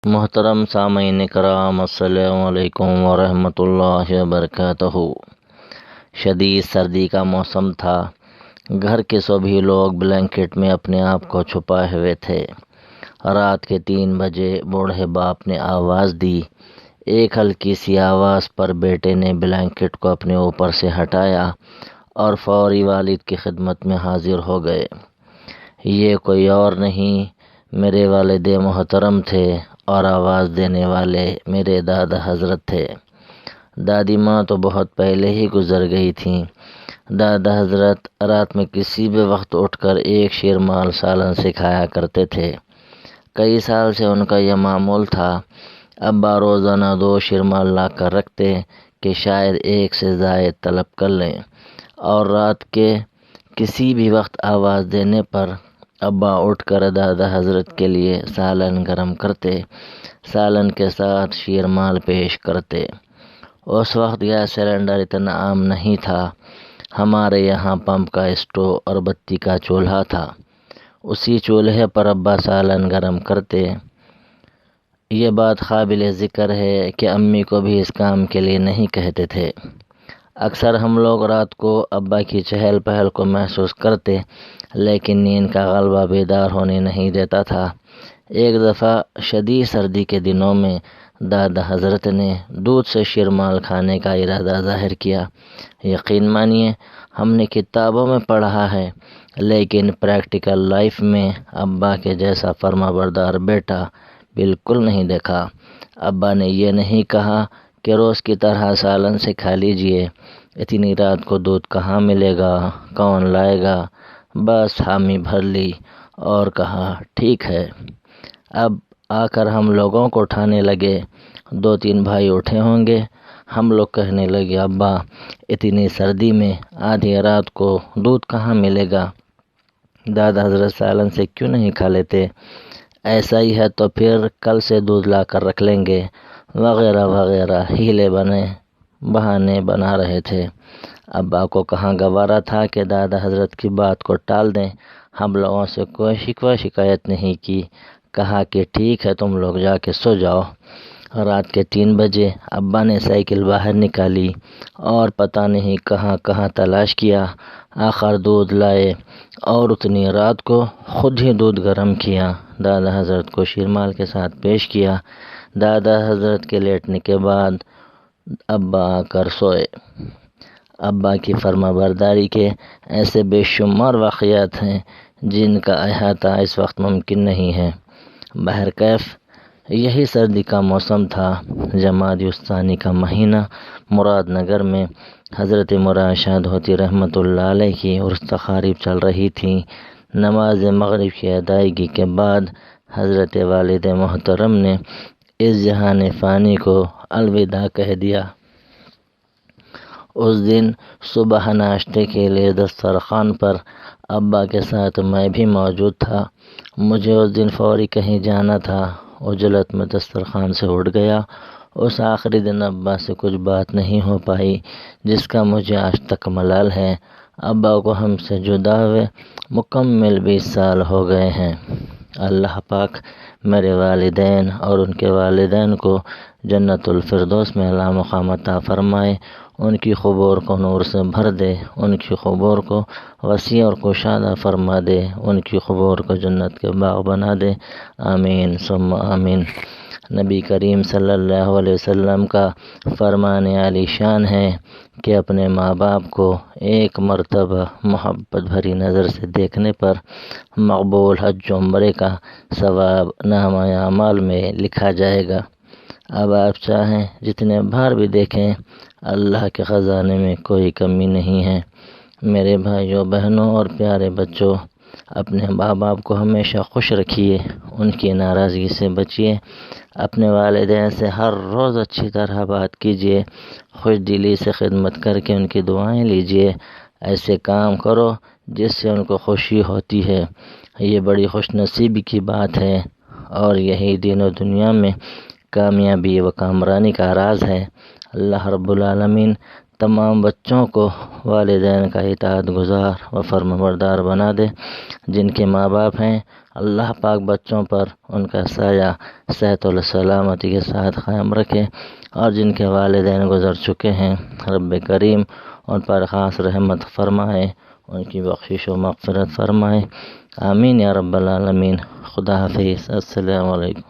محترم سامعین کرام، السلام علیکم ورحمۃ اللہ وبرکاتہ۔ شدید سردی کا موسم تھا۔ گھر کے سبھی لوگ بلینکٹ میں اپنے آپ کو چھپائے ہوئے تھے۔ رات کے 3 بجے بوڑھے باپ نے آواز دی۔ ایک ہلکی سی آواز پر بیٹے نے بلینکٹ کو اپنے اوپر سے ہٹایا اور فوری والد کی خدمت میں حاضر ہو گئے۔ یہ کوئی اور نہیں، میرے والد محترم تھے اور آواز دینے والے میرے دادا حضرت تھے۔ دادی ماں تو بہت پہلے ہی گزر گئی تھیں۔ دادا حضرت رات میں کسی بھی وقت اٹھ کر ایک شیرمال سالن سکھایا کرتے تھے۔ کئی سال سے ان کا یہ معمول تھا۔ ابا روزانہ 2 شیرمال لا کر رکھتے کہ شاید ایک سے زائد طلب کر لیں، اور رات کے کسی بھی وقت آواز دینے پر ابا اٹھ کر دادا حضرت کے لیے سالن گرم کرتے، سالن کے ساتھ شیرمال پیش کرتے۔ اس وقت گیس سلنڈر اتنا عام نہیں تھا۔ ہمارے یہاں پمپ کا اسٹو اور بتی کا چولہا تھا۔ اسی چولہے پر ابا سالن گرم کرتے۔ یہ بات قابل ذکر ہے کہ امی کو بھی اس کام کے لیے نہیں کہتے تھے۔ اکثر ہم لوگ رات کو ابا کی چہل پہل کو محسوس کرتے، لیکن نیند کا غلبہ بیدار ہونے نہیں دیتا تھا۔ ایک دفعہ شدید سردی کے دنوں میں دادا حضرت نے دودھ سے شیرمال کھانے کا ارادہ ظاہر کیا۔ یقین مانیے، ہم نے کتابوں میں پڑھا ہے، لیکن پریکٹیکل لائف میں ابا کے جیسا فرما بردار بیٹا بالکل نہیں دیکھا۔ ابا نے یہ نہیں کہا کہ روز کی طرح سالن سے کھا لیجئے، اتنی رات کو دودھ کہاں ملے گا، کون لائے گا؟ بس حامی بھر لی اور کہا ٹھیک ہے۔ اب آ کر ہم لوگوں کو اٹھانے لگے۔ 2-3 بھائی اٹھے ہوں گے۔ ہم لوگ کہنے لگے، ابا اتنی سردی میں آدھی رات کو دودھ کہاں ملے گا؟ دادا حضرت سالن سے کیوں نہیں کھا لیتے؟ ایسا ہی ہے تو پھر کل سے دودھ لا کر رکھ لیں گے، وغیرہ وغیرہ ہیلے بہانے بنا رہے تھے۔ ابا کو کہاں گوارا تھا کہ دادا حضرت کی بات کو ٹال دیں۔ ہم لوگوں سے کوئی شکایت نہیں کی، کہا کہ ٹھیک ہے، تم لوگ جا کے سو جاؤ۔ رات کے 3 بجے ابا نے سائیکل باہر نکالی اور پتہ نہیں کہاں کہاں تلاش کیا، آخر دودھ لائے اور اتنی رات کو خود ہی دودھ گرم کیا، دادا حضرت کو شیرمال کے ساتھ پیش کیا۔ دادا حضرت کے لیٹنے کے بعد ابا آ کر سوئے۔ ابا کی فرما برداری کے ایسے بے شمار واقعات ہیں جن کا احاطہ اس وقت ممکن نہیں ہے۔ بہرکیف یہی سردی کا موسم تھا۔ جمادی الثانی کا مہینہ مراد نگر میں حضرت مراد شاد ہوتی رحمۃ اللہ علیہ کی عرس تقاریب چل رہی تھی۔ نماز مغرب کی ادائیگی کے بعد حضرت والد محترم نے اس جہان فانی کو الوداع کہہ دیا۔ اس دن صبح ناشتے کے لیے دسترخوان پر ابا کے ساتھ میں بھی موجود تھا۔ مجھے اس دن فوری کہیں جانا تھا۔ عجلت میں دسترخوان سے اٹھ گیا۔ اس آخری دن ابا سے کچھ بات نہیں ہو پائی جس کا مجھے آج تک ملال ہے۔ ابا کو ہم سے جدا ہوئے مکمل 20 سال ہو گئے ہیں۔ اللہ پاک میرے والدین اور ان کے والدین کو جنت الفردوس میں اعلیٰ مقام عطا فرمائے، ان کی قبور کو نور سے بھر دے، ان کی قبور کو وسیع اور کشادہ فرما دے، ان کی قبور کو جنت کے باغ بنا دے، آمین ثم آمین۔ نبی کریم صلی اللہ علیہ وسلم کا فرمان عالی شان ہے کہ اپنے ماں باپ کو ایک مرتبہ محبت بھری نظر سے دیکھنے پر مقبول حج و عمرے کا ثواب نامہ اعمال میں لکھا جائے گا۔ اب آپ چاہیں جتنے بار بھی دیکھیں، اللہ کے خزانے میں کوئی کمی نہیں ہے۔ میرے بھائیوں بہنوں اور پیارے بچوں، اپنے ماں باپ کو ہمیشہ خوش رکھیے، ان کی ناراضگی سے بچیے، اپنے والدین سے ہر روز اچھی طرح بات کیجیے، خوش دلی سے خدمت کر کے ان کی دعائیں لیجیے، ایسے کام کرو جس سے ان کو خوشی ہوتی ہے۔ یہ بڑی خوش نصیبی کی بات ہے اور یہی دین و دنیا میں کامیابی و کامرانی کا راز ہے۔ اللہ رب العالمین تمام بچوں کو والدین کا اطاعت گزار و فرمانبردار بنا دے۔ جن کے ماں باپ ہیں اللہ پاک بچوں پر ان کا سایہ صحت و سلامتی کے ساتھ قائم رکھے، اور جن کے والدین گزر چکے ہیں رب کریم ان پر خاص رحمت فرمائے، ان کی بخشش و مغفرت فرمائے، آمین یا رب العالمین۔ خدا حافظ، السلام علیکم۔